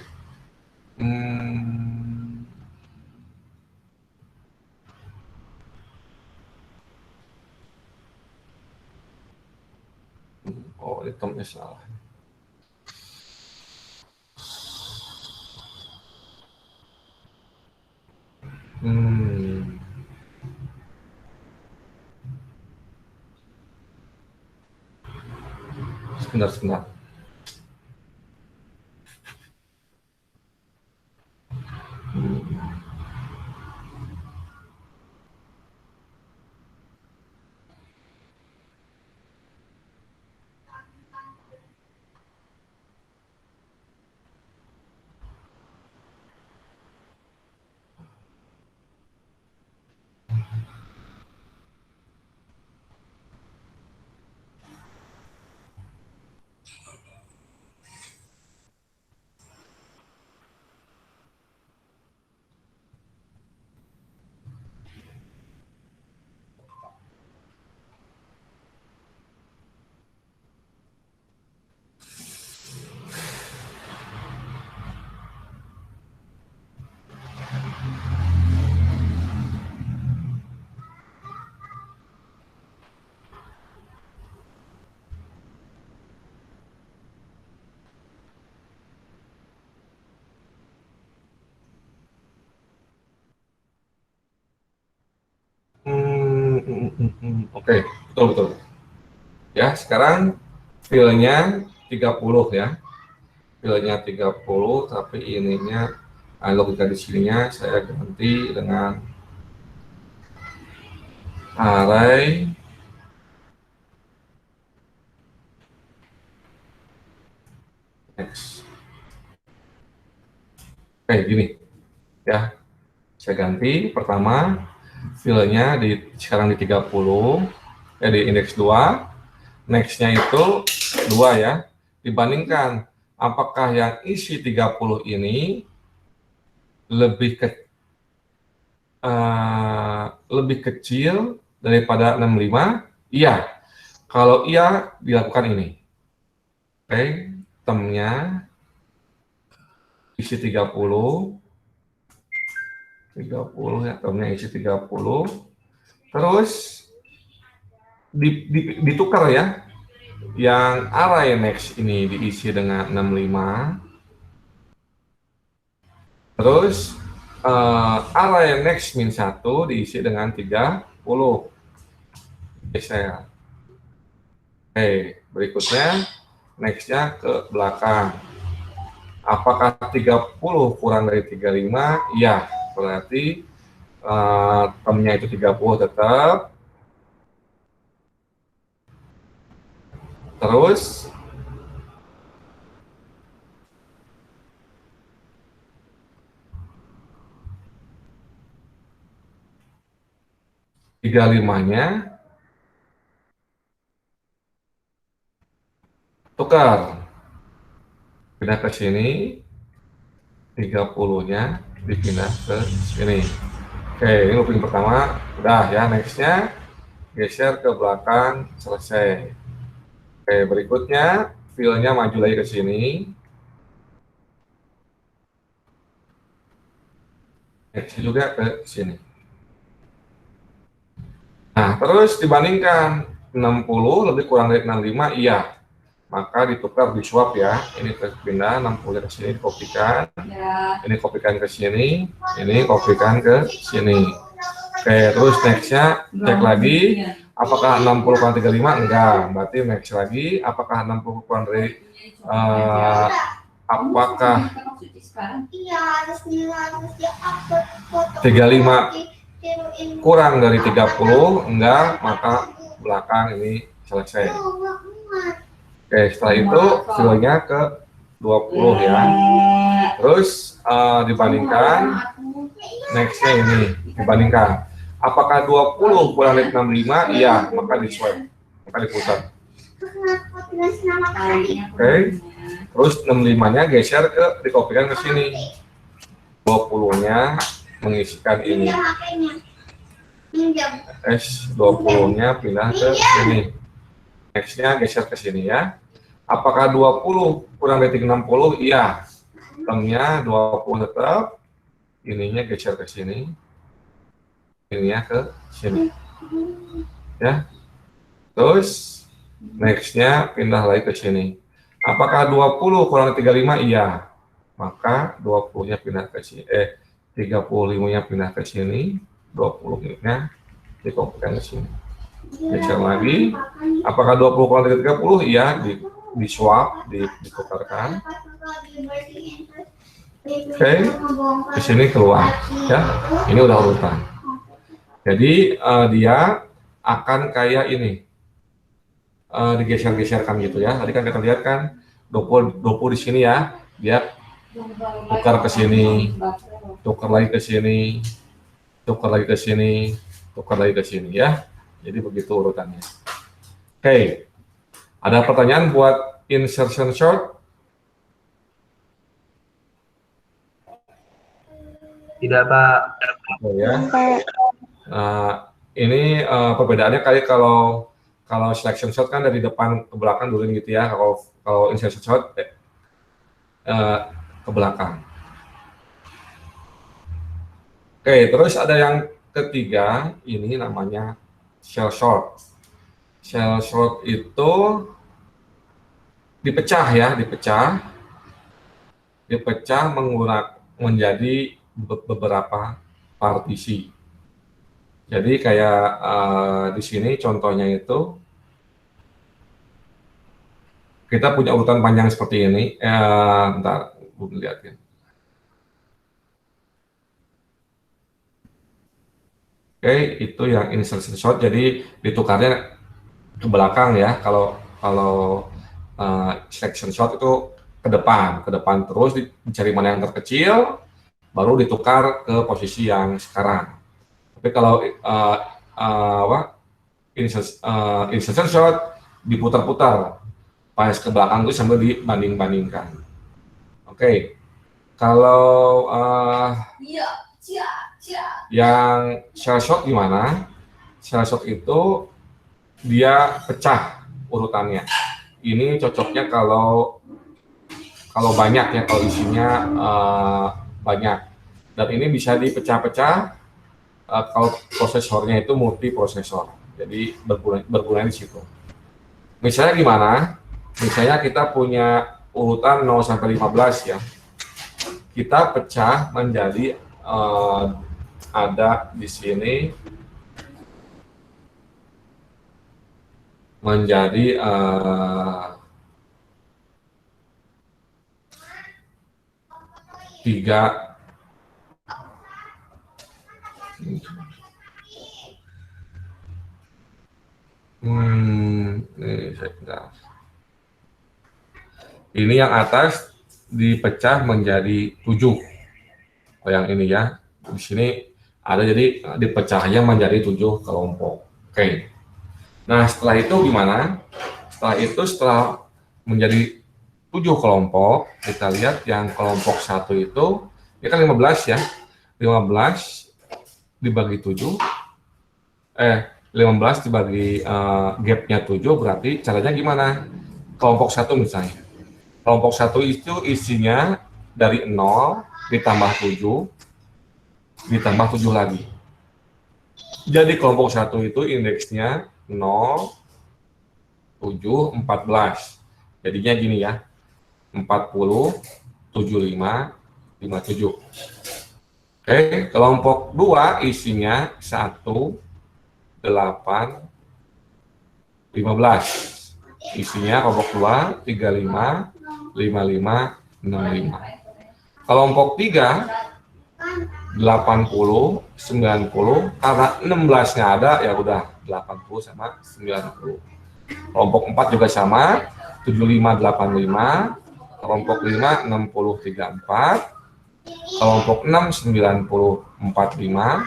Oh, ini salah. Sebentar. Oke, betul. Ya, sekarang filenya 30 ya. Filenya 30, tapi ininya logika di sininya saya ganti dengan array next. Oke, gini ya. Saya ganti pertama filenya sekarang di 30 di indeks 2, next-nya itu 2 ya. Dibandingkan apakah yang isi 30 ini lebih kecil daripada 65? Iya. Kalau iya, dilakukan ini. Oke, temnya isi 30 ya, temnya isi 30. Terus ditukar ya. Yang array next ini diisi dengan 65. Terus array next min 1 diisi dengan 30. Geser. Oke, berikutnya next-nya ke belakang. Apakah 30 kurang dari 35? Iya, berarti temnya itu 30 tetap. Terus tiga limanya tukar, pindah ke sini, 30-nya dipindah ke sini. Oke, ini looping pertama udah ya. Nextnya geser ke belakang, selesai. Oke, berikutnya filenya maju lagi ke sini, next juga ke sini. Nah, terus dibandingkan 60 lebih kurang dari 65, iya. Maka ditukar di swap ya. Ini terpindah 60 ke sini, dikopikan. Ya. Ini kopikan ke sini, ini kopikan ke sini. Oke, terus next-nya cek lagi. Apakah 60 kurang 35? Enggak. Berarti next lagi. Apakah 60 kurang dari apakah 35 kurang dari 30? Enggak, maka belakang ini selesai. Oke, setelah itu filenya ke 20 ya. Terus dibandingkan next-nya ini, dibandingkan. Apakah 20 kurang dari 65? Iya, maka di swipe, maka diputar. Oke, terus 65-nya geser dikopikan ke sini. 20-nya mengisikan ini. S20-nya pindah ke sini. Next-nya geser ke sini ya. Apakah 20 kurang dari 60? Iya. Temnya 20 tetap. Ininya geser ke sini. Ininya ke sini. Ya. Terus Next-nya pindah lagi ke sini. Apakah 20 kurang 35? Iya. Maka 20-nya pindah ke sini. 35-nya pindah ke sini. 20-nya dikopikan ke sini. Geser lagi. Apakah 20 kurang 30? Iya. Di swap, ditukarkan. Oke. Di sini keluar. Ya. Ini udah urutan. Jadi dia akan kayak ini. Digeser-geserkan gitu ya. Tadi kan kita lihat kan 20 di sini ya, dia tukar ke sini, tukar lagi ke sini, tukar lagi ke sini, tukar lagi ke sini ya. Jadi begitu urutannya. Oke. Ada pertanyaan buat insertion short? Tidak, Pak. Oh ya. Ini perbedaannya kayak kalau selection shot kan dari depan ke belakang dulu gitu ya. Kalau insertion shot ke belakang. Oke, terus ada yang ketiga, ini namanya shell short. Shell short itu dipecah ya, dipecah menjadi beberapa partisi. Jadi kayak di sini contohnya itu kita punya urutan panjang seperti ini. Bentar, gue lihatin. Oke, itu yang insertion short. Jadi ditukarnya ke belakang ya. Kalau selection short itu ke depan terus dicari mana yang terkecil, baru ditukar ke posisi yang sekarang. Tapi kalau insertion shot diputar-putar pas ke belakang itu sambil dibanding-bandingkan. Oke. Kalau yang shell shot gimana? Shell shot itu dia pecah urutannya. Ini cocoknya kalau banyak ya, kalau isinya banyak. Dan ini bisa dipecah-pecah. Kalau prosesornya itu multiprosesor, jadi berguna di situ. Misalnya gimana? Misalnya kita punya urutan 0 sampai 15 ya. Kita pecah menjadi ada di sini menjadi 3. Ini yang atas dipecah menjadi 7. Oh, yang ini ya. Di sini ada, jadi dipecahnya menjadi 7 kelompok. Oke. Nah, setelah itu gimana? Setelah menjadi 7 kelompok, kita lihat yang kelompok 1 itu, ini kan 15 ya. 15 dibagi 7, 15 dibagi gapnya 7, berarti caranya gimana? Kelompok 1 misalnya. Kelompok 1 itu isinya dari 0 ditambah 7, ditambah 7 lagi. Jadi kelompok 1 itu indeksnya 0, 7, 14. Jadinya gini ya, 40, 75, 57. Oke, kelompok 2 isinya 1, 8, 15. Isinya kelompok 2, 35, 55, 65. Kelompok 3, 80, 90, karena 16-nya ada, ya udah 80 sama 90. Kelompok 4 juga sama, 75, 85. Kelompok 5, 60, 34. Kelompok 6, 90, 45.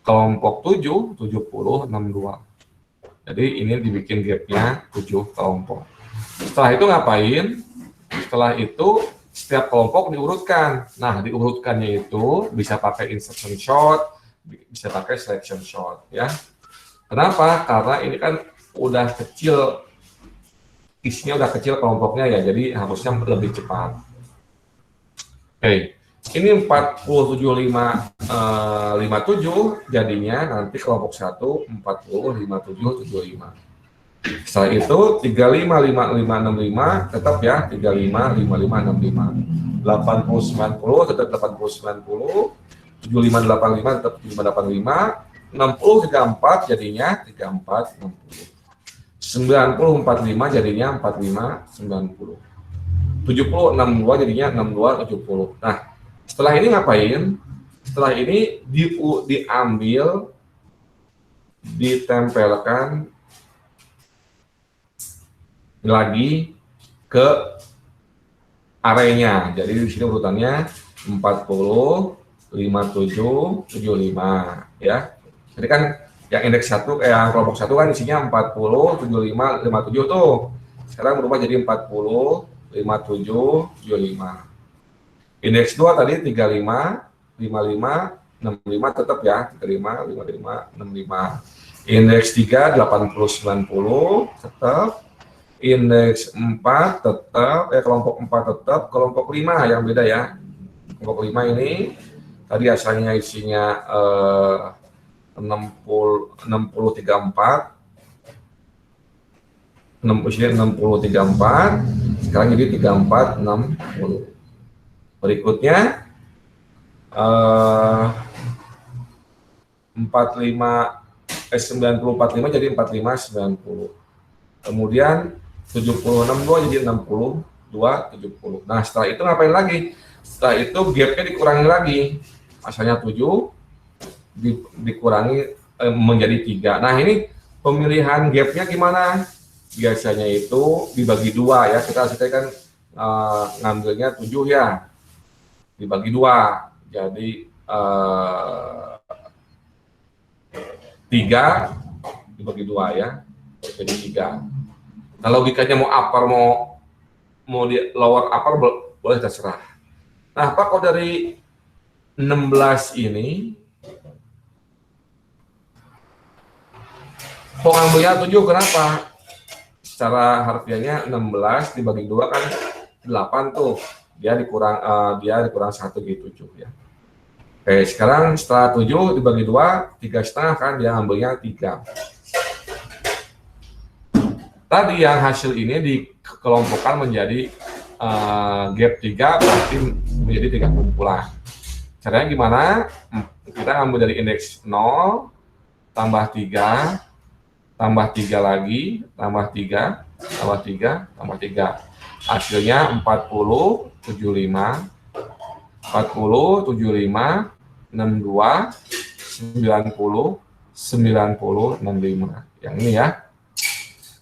Kelompok 7, 70, 62. Jadi ini dibikin gapnya 7 kelompok. Setelah itu ngapain? Setelah itu setiap kelompok diurutkan. Nah, diurutkannya itu bisa pakai insertion short, bisa pakai selection short ya. Kenapa? Karena ini kan udah kecil, isinya udah kecil kelompoknya ya, jadi harusnya lebih cepat. Oke. Ini 4075 57, jadinya nanti kelompok 1 40 57 75. Setelah itu 35, 55, 65 tetap ya 35, 55, 65. 80, 90 tetap 80, 90. 75, 85 tetap 75, 85. 60, 34 jadinya 34, 60. 90, 45 jadinya 45, 90. 70, 62 jadinya 62, 70. Nah, setelah ini ngapain? Setelah ini diambil, ditempelkan lagi ke arenya. Jadi di sini urutannya 40, 57, 75 ya. Jadi kan yang indeks 1 yang kelompok 1 kan isinya 40, 75, 57 tuh. Sekarang berubah jadi 40, 57, 75. Indeks 2 tadi 35, 55, 65 tetap ya, 35, 55, 65. Indeks 3 80, 90 tetap. Indeks 4 tetap, kelompok 4 tetap, kelompok 5 yang beda ya. Kelompok 5 ini tadi asalnya isinya 60, 60, 34, 60, 34, sekarang jadi 34, 60. Berikutnya 45, 90, 45 jadi 45, 90. Kemudian 76, 2 jadi 62, 70. Nah, setelah itu ngapain lagi? Setelah itu gapnya dikurangi lagi. Asalnya 7 dikurangi menjadi 3. Nah, ini pemilihan gapnya gimana? Biasanya itu dibagi 2 ya. Kita kan ngambilnya 7 ya. Dibagi 2. Jadi 3 dibagi 2 ya. Jadi 3. Nah, logikanya mau upper mau di lower upper boleh terserah. Nah, Pak, kalau dari 16 ini kok ngambilnya 7 kenapa? Secara harfiahnya 16 dibagi 2 kan 8 tuh. Dia dikurang 1 jadi 7 ya. Oke, sekarang setelah 7 dibagi 2, 3,5 kan dia ngambilnya 3. Tadi yang hasil ini dikelompokkan menjadi gap 3 berarti menjadi 3 kumpulan. Caranya gimana? Kita ngambil dari indeks 0 tambah 3 tambah 3 lagi tambah 3 tambah 3 tambah 3. Hasilnya 40, 75, 40, 75, 62, 90, 90, 65. Yang ini ya.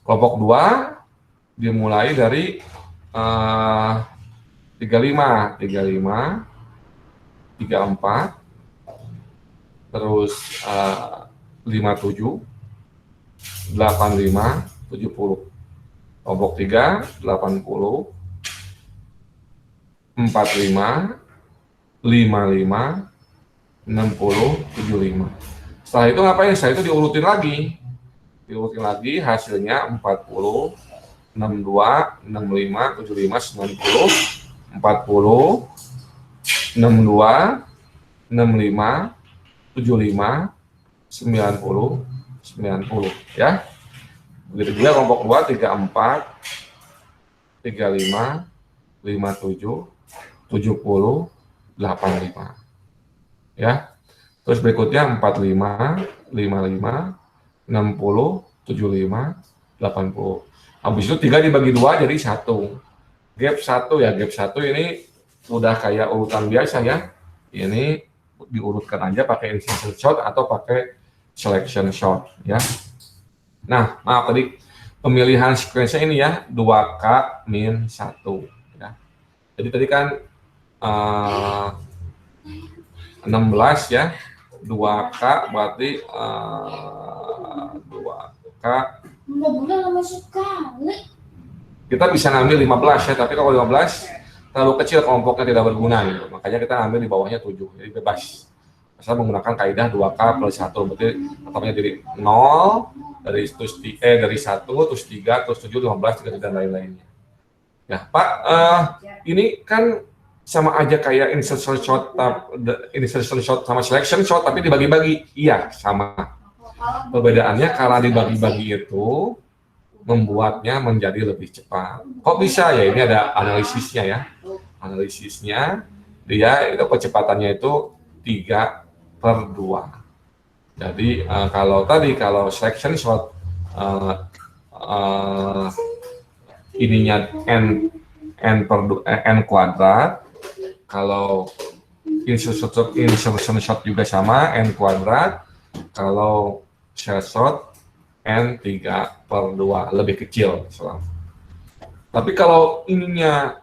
Kelompok 2 dimulai dari 35, 34, terus 57, 85, 70. Kelompok 3, 80, 45, 55, 60, 75. Setelah itu ngapain? Setelah itu diurutin lagi hasilnya 40, 62, 65, 75, 90, 40, 62, 65, 75, 90, 90 ya. Begitu juga kelompok 2 34, 35, 57, 70, 85 ya. Terus berikutnya 45, 55, 60, 75, 80. Habis itu 3 dibagi 2 jadi 1. Gap 1 ya, gap 1 ini udah kayak urutan biasa ya. Ini diurutkan aja pakai insertion shot atau pakai selection shot ya. Nah, maaf tadi pemilihan sequence ini ya 2K min 1 ya. Jadi tadi kan 16 ya. 2K berarti 2K. Mobilnya lama sekali. Kita bisa ngambil 15 ya, tapi kalau 15 terlalu kecil kelompoknya tidak berguna gitu. Makanya kita ambil di bawahnya 7, jadi bebas. Asal menggunakan kaidah 2K plus 1, berarti tetapnya jadi 0, dari 1, terus 3, terus 7, 15, 30, dan lain-lainnya. Ya, Pak, ini kan sama aja kayak insertion shot sama selection shot, tapi dibagi-bagi. Iya, sama. Perbedaannya karena dibagi-bagi itu membuatnya menjadi lebih cepat. Kok bisa ya? Ini ada analisisnya ya. Analisisnya dia itu kecepatannya itu 3/2. Jadi kalau selection shot ininya n kuadrat, kalau insertion shot juga sama n kuadrat, kalau shell shot n 3/2 lebih kecil. Tapi kalau ininya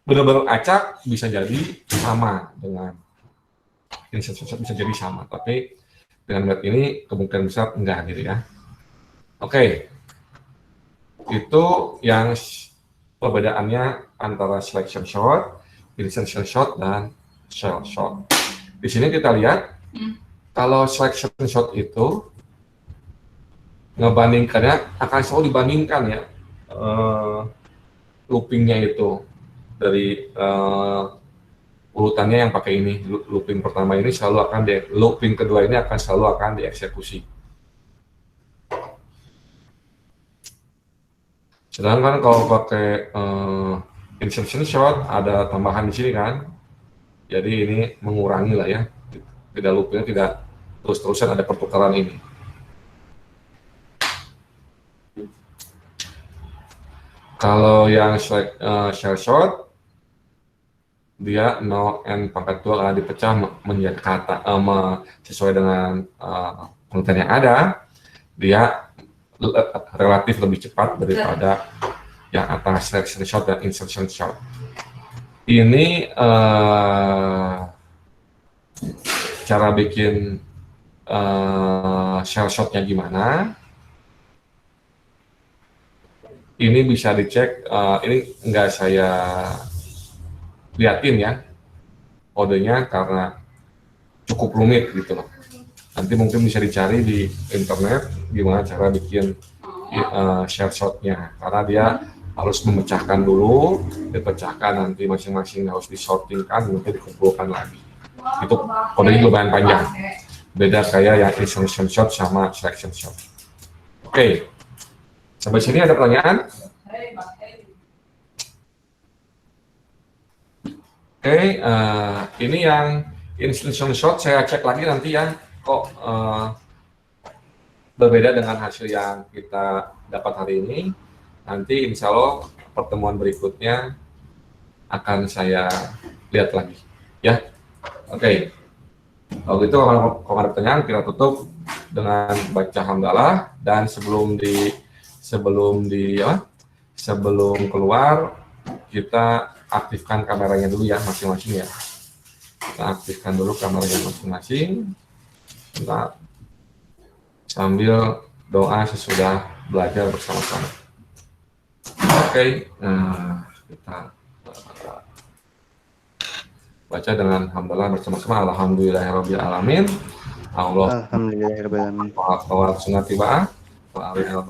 benar-benar acak bisa jadi sama dengan insertion shot, bisa jadi sama, tapi dengan metode ini kemungkinan besar enggak gitu ya. Oke, itu yang perbedaannya antara selection shot, insertion shot, dan shell shot. Di sini kita lihat kalau selection shot itu ngebandingkannya akan selalu dibandingkan ya, loopingnya itu dari urutannya yang pakai ini. Looping pertama ini selalu akan looping kedua ini akan selalu akan dieksekusi. Sedangkan kalau pakai insertion shot ada tambahan di sini kan, jadi ini mengurangi lah ya, tidak loopingnya tidak terus-terusan ada pertukaran ini. Kalau yang shell shot, dia 0 n pangkat 2 karena dipecah menjadi kata sesuai dengan pengertian yang ada, dia relatif lebih cepat daripada yang atas selection shot dan insertion shot. Ini cara bikin shell shotnya gimana? Ini bisa dicek, ini nggak saya liatin ya kodenya karena cukup rumit gitu loh. Nanti mungkin bisa dicari di internet gimana cara bikin shell shotnya, karena dia harus memecahkan dulu, dipecahkan nanti masing-masing harus disortingkan, nanti dikumpulkan lagi. Itu kodenya lumayan panjang, beda kayak yang insertion shot sama selection shot. Oke. Sampai sini ada pertanyaan? Oke, ini yang insertion shot saya cek lagi nanti ya, kok berbeda dengan hasil yang kita dapat hari ini. Nanti insya Allah pertemuan berikutnya akan saya lihat lagi ya. Oke, kalau gitu kalau ada pertanyaan kita tutup dengan baca hamdalah, dan sebelum keluar kita aktifkan kameranya dulu ya masing-masing ya. Kita aktifkan dulu kameranya masing-masing. Bentar. Sambil doa sesudah belajar bersama-sama. Oke, kita baca dengan hamdalah bersama-sama. Alhamdulillahirabbil alamin. Alhamdulillahirabbil alamin. Wa sunatibah. Wa alaihi wa